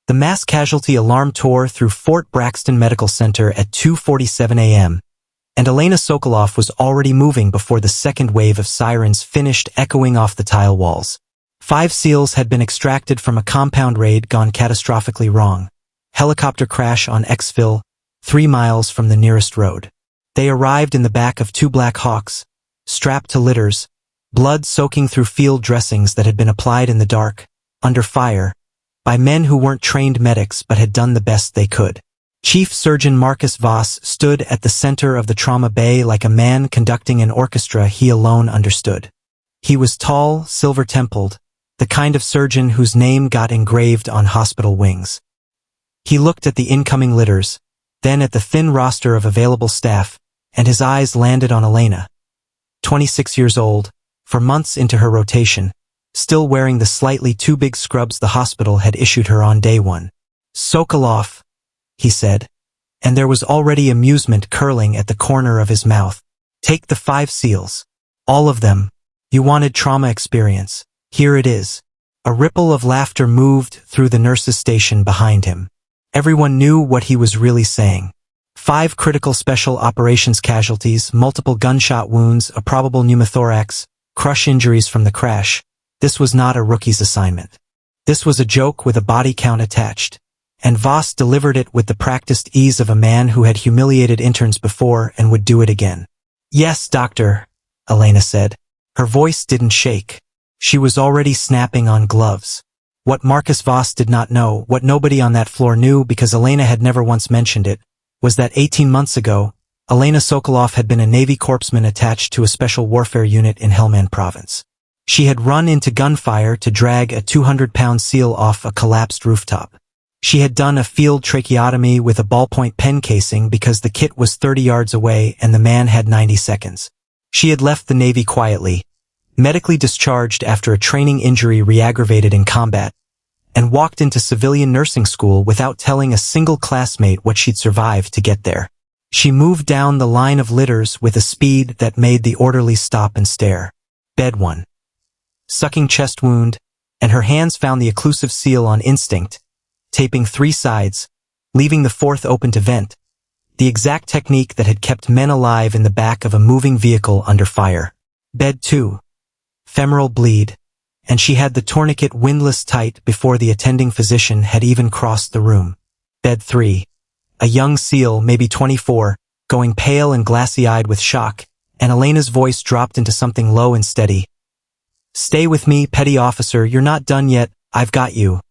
The mass casualty alarm tore through Fort Braxton Medical Center at 2:47 a.m., and Elena Sokolov was already moving before the second wave of sirens finished echoing off the tile walls. 5 SEALs had been extracted from a compound raid gone catastrophically wrong. Helicopter crash on exfil, 3 miles from the nearest road. They arrived in the back of 2 Black Hawks, strapped to litters, blood soaking through field dressings that had been applied in the dark, under fire, by men who weren't trained medics but had done the best they could. Chief Surgeon Marcus Voss stood at the center of the trauma bay like a man conducting an orchestra he alone understood. He was tall, silver-templed, the kind of surgeon whose name got engraved on hospital wings. He looked at the incoming litters, then at the thin roster of available staff, and his eyes landed on Elena, 26 years old, for months into her rotation, still wearing the slightly too big scrubs the hospital had issued her on day 1. "Sokolov," he said, and there was already amusement curling at the corner of his mouth. "Take the 5 SEALs. All of them. You wanted trauma experience. Here it is." A ripple of laughter moved through the nurses' station behind him. Everyone knew what he was really saying. 5 critical special operations casualties, multiple gunshot wounds, a probable pneumothorax, crush injuries from the crash. This was not a rookie's assignment. This was a joke with a body count attached. And Voss delivered it with the practiced ease of a man who had humiliated interns before and would do it again. "Yes, doctor," Elena said. Her voice didn't shake. She was already snapping on gloves. What Marcus Voss did not know, what nobody on that floor knew because Elena had never once mentioned it, was that 18 months ago, Elena Sokolov had been a Navy corpsman attached to a special warfare unit in Helmand province. She had run into gunfire to drag a 200-pound SEAL off a collapsed rooftop. She had done a field tracheotomy with a ballpoint pen casing because the kit was 30 yards away and the man had 90 seconds. She had left the Navy quietly, medically discharged after a training injury re-aggravated in combat, and walked into civilian nursing school without telling a single classmate what she'd survived to get there. She moved down the line of litters with a speed that made the orderlies stop and stare. Bed 1. Sucking chest wound, and her hands found the occlusive seal on instinct, taping 3 sides, leaving the 4th open to vent, the exact technique that had kept men alive in the back of a moving vehicle under fire. Bed 2. Femoral bleed, and she had the tourniquet windlass tight before the attending physician had even crossed the room. Bed 3. A young SEAL, maybe 24, going pale and glassy-eyed with shock, and Elena's voice dropped into something low and steady. "Stay with me, petty officer, you're not done yet, I've got you."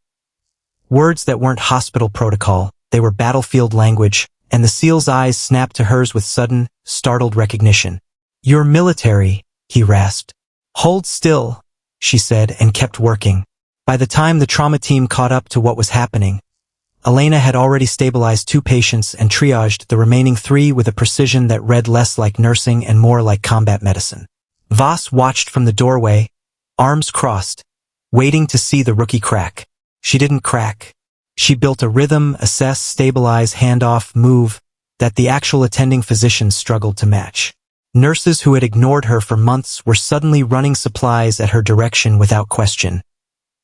Words that weren't hospital protocol, they were battlefield language, and the SEAL's eyes snapped to hers with sudden, startled recognition. "You're military," he rasped. "Hold still," she said, and kept working. By the time the trauma team caught up to what was happening, Elena had already stabilized 2 patients and triaged the remaining 3 with a precision that read less like nursing and more like combat medicine. Voss watched from the doorway, arms crossed, waiting to see the rookie crack. She didn't crack. She built a rhythm, assess, stabilize, handoff, move, that the actual attending physicians struggled to match. Nurses who had ignored her for months were suddenly running supplies at her direction without question,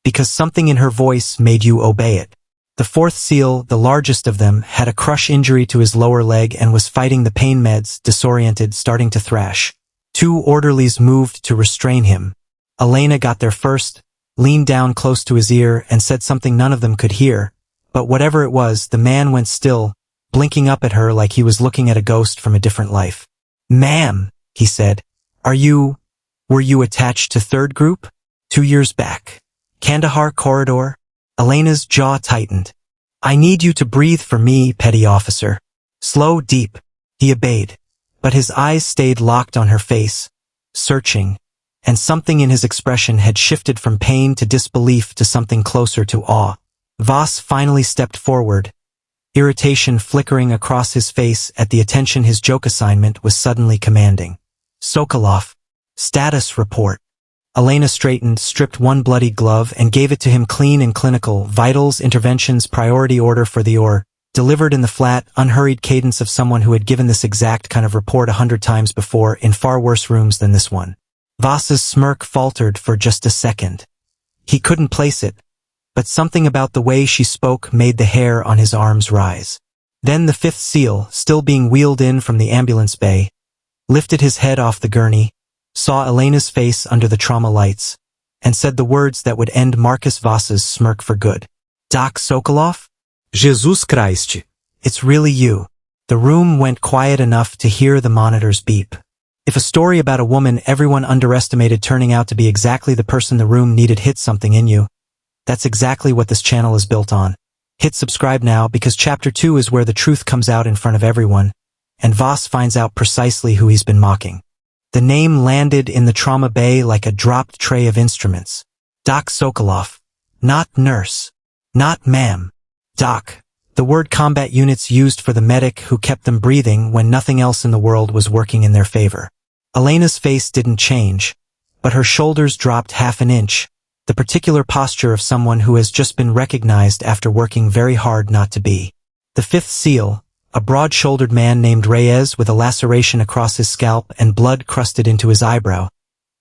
because something in her voice made you obey it. The 4th SEAL, the largest of them, had a crush injury to his lower leg and was fighting the pain meds, disoriented, starting to thrash. 2 orderlies moved to restrain him. Elena got there first, leaned down close to his ear, and said something none of them could hear, but whatever it was, the man went still, blinking up at her like he was looking at a ghost from a different life. "Ma'am," he said, were you attached to 3rd Group? 2 years back. Kandahar Corridor?" Elena's jaw tightened. "I need you to breathe for me, petty officer." Slow, deep. He obeyed, but his eyes stayed locked on her face, searching, and something in his expression had shifted from pain to disbelief to something closer to awe. Voss finally stepped forward, irritation flickering across his face at the attention his joke assignment was suddenly commanding. "Sokolov. Status report." Elena straightened, stripped 1 bloody glove, and gave it to him clean and clinical, vitals, interventions, priority order for the OR, delivered in the flat, unhurried cadence of someone who had given this exact kind of report 100 times before in far worse rooms than this one. Voss's smirk faltered for just a second. He couldn't place it, but something about the way she spoke made the hair on his arms rise. Then the fifth SEAL, still being wheeled in from the ambulance bay, lifted his head off the gurney, saw Elena's face under the trauma lights, and said the words that would end Marcus Voss's smirk for good. Doc Soalof? Jesus Christ. It's really you. The room went quiet enough to hear the monitors beep. If a story about a woman everyone underestimated turning out to be exactly the person the room needed hit something in you, that's exactly what this channel is built on. Hit subscribe now because Chapter 2 is where the truth comes out in front of everyone, and Voss finds out precisely who he's been mocking. The name landed in the trauma bay like a dropped tray of instruments. Doc Soalof. Not nurse. Not ma'am. Doc. The word combat units used for the medic who kept them breathing when nothing else in the world was working in their favor. Elena's face didn't change, but her shoulders dropped half an inch, the particular posture of someone who has just been recognized after working very hard not to be. The fifth SEAL, a broad-shouldered man named Reyes with a laceration across his scalp and blood crusted into his eyebrow,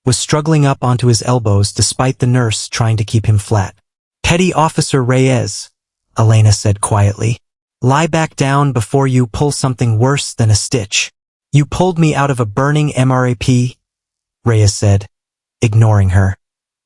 was struggling up onto his elbows despite the nurse trying to keep him flat. Petty Officer Reyes, Elena said quietly, lie back down before you pull something worse than a stitch. You pulled me out of a burning MRAP, Reyes said, ignoring her,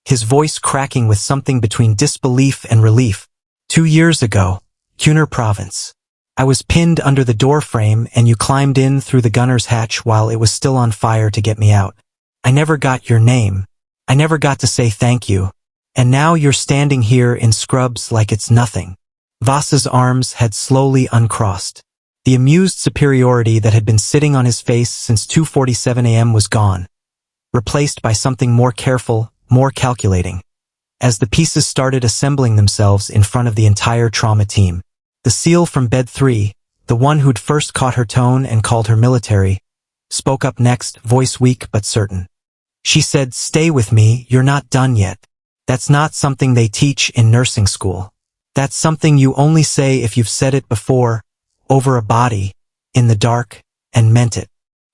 his voice cracking with something between disbelief and relief. 2 years ago, Kunar Province. I was pinned under the door frame and you climbed in through the gunner's hatch while it was still on fire to get me out. I never got your name. I never got to say thank you. And now you're standing here in scrubs like it's nothing. Voss's arms had slowly uncrossed. The amused superiority that had been sitting on his face since 2:47 a.m. was gone, replaced by something more careful, more calculating. As the pieces started assembling themselves in front of the entire trauma team, the SEAL from bed 3, the one who'd first caught her tone and called her military, spoke up next, voice weak but certain. She said, "Stay with me, you're not done yet. That's not something they teach in nursing school. That's something you only say if you've said it before, over a body, in the dark, and meant it."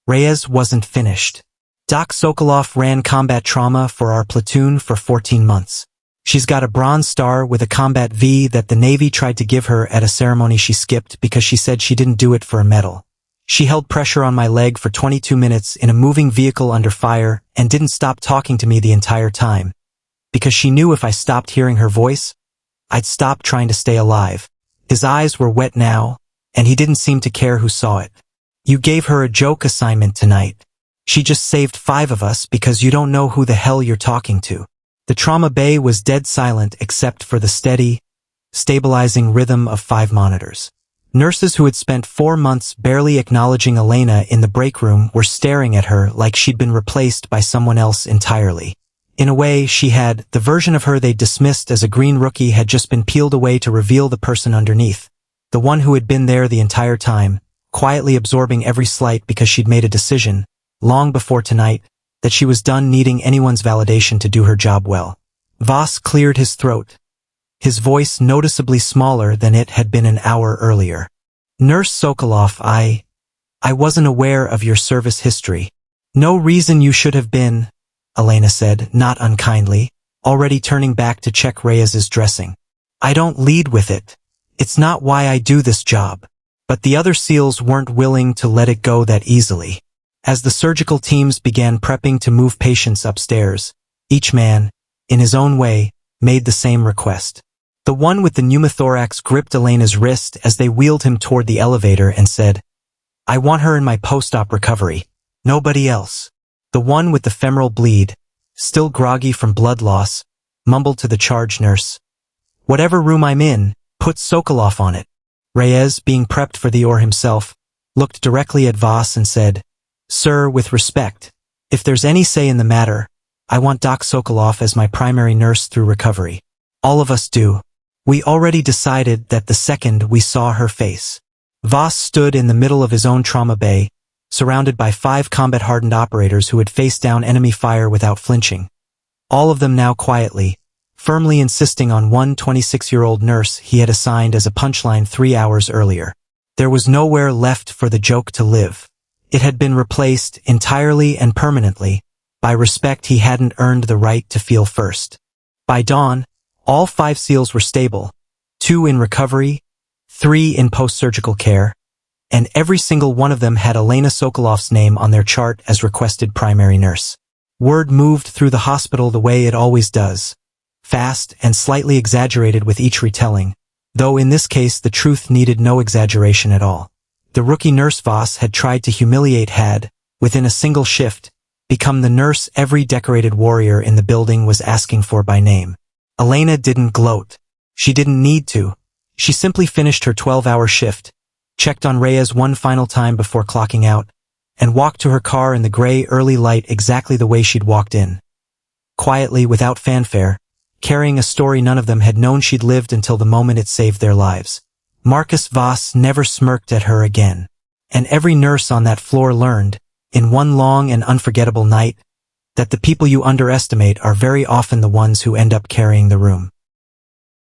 Reyes wasn't finished. Doc Soalof ran combat trauma for our platoon for 14 months. She's got a Bronze Star with a Combat V that the Navy tried to give her at a ceremony she skipped because she said she didn't do it for a medal. She held pressure on my leg for 22 minutes in a moving vehicle under fire and didn't stop talking to me the entire time, because she knew if I stopped hearing her voice, I'd stop trying to stay alive. His eyes were wet now, and he didn't seem to care who saw it. You gave her a joke assignment tonight. She just saved 5 of us because you don't know who the hell you're talking to. The trauma bay was dead silent except for the steady, stabilizing rhythm of 5 monitors. Nurses who had spent 4 months barely acknowledging Elena in the break room were staring at her like she'd been replaced by someone else entirely. In a way, the version of her they dismissed as a green rookie had just been peeled away to reveal the person underneath, the one who had been there the entire time, quietly absorbing every slight because she'd made a decision, long before tonight, that she was done needing anyone's validation to do her job well. Voss cleared his throat, his voice noticeably smaller than it had been an hour earlier. Nurse Sokolov, I wasn't aware of your service history. No reason you should have been, Elena said, not unkindly, already turning back to check Reyes's dressing. I don't lead with it. It's not why I do this job. But the other SEALs weren't willing to let it go that easily. As the surgical teams began prepping to move patients upstairs, each man, in his own way, made the same request. The one with the pneumothorax gripped Elena's wrist as they wheeled him toward the elevator and said, "I want her in my post-op recovery. Nobody else." The one with the femoral bleed, still groggy from blood loss, mumbled to the charge nurse, "Whatever room I'm in, put Sokolov on it." Reyes, being prepped for the OR himself, looked directly at Voss and said, "Sir, with respect, if there's any say in the matter, I want Doc Soalof as my primary nurse through recovery. All of us do. We already decided that the second we saw her face." Voss stood in the middle of his own trauma bay, surrounded by 5 combat-hardened operators who had faced down enemy fire without flinching. All of them now quietly, firmly insisting on one 26-year-old nurse he had assigned as a punchline 3 hours earlier. There was nowhere left for the joke to live. It had been replaced, entirely and permanently, by respect he hadn't earned the right to feel first. By dawn, All 5 SEALs were stable, 2 in recovery, 3 in post-surgical care, and every single one of them had Elena Sokolov's name on their chart as requested primary nurse. Word moved through the hospital the way it always does, fast and slightly exaggerated with each retelling, though in this case the truth needed no exaggeration at all. The rookie nurse Voss had tried to humiliate had, within a single shift, become the nurse every decorated warrior in the building was asking for by name. Elena didn't gloat. She didn't need to. She simply finished her 12-hour shift, checked on Reyes one final time before clocking out, and walked to her car in the gray early light exactly the way she'd walked in. Quietly, without fanfare, carrying a story none of them had known she'd lived until the moment it saved their lives. Marcus Voss never smirked at her again. And every nurse on that floor learned, in one long and unforgettable night, that the people you underestimate are very often the ones who end up carrying the room.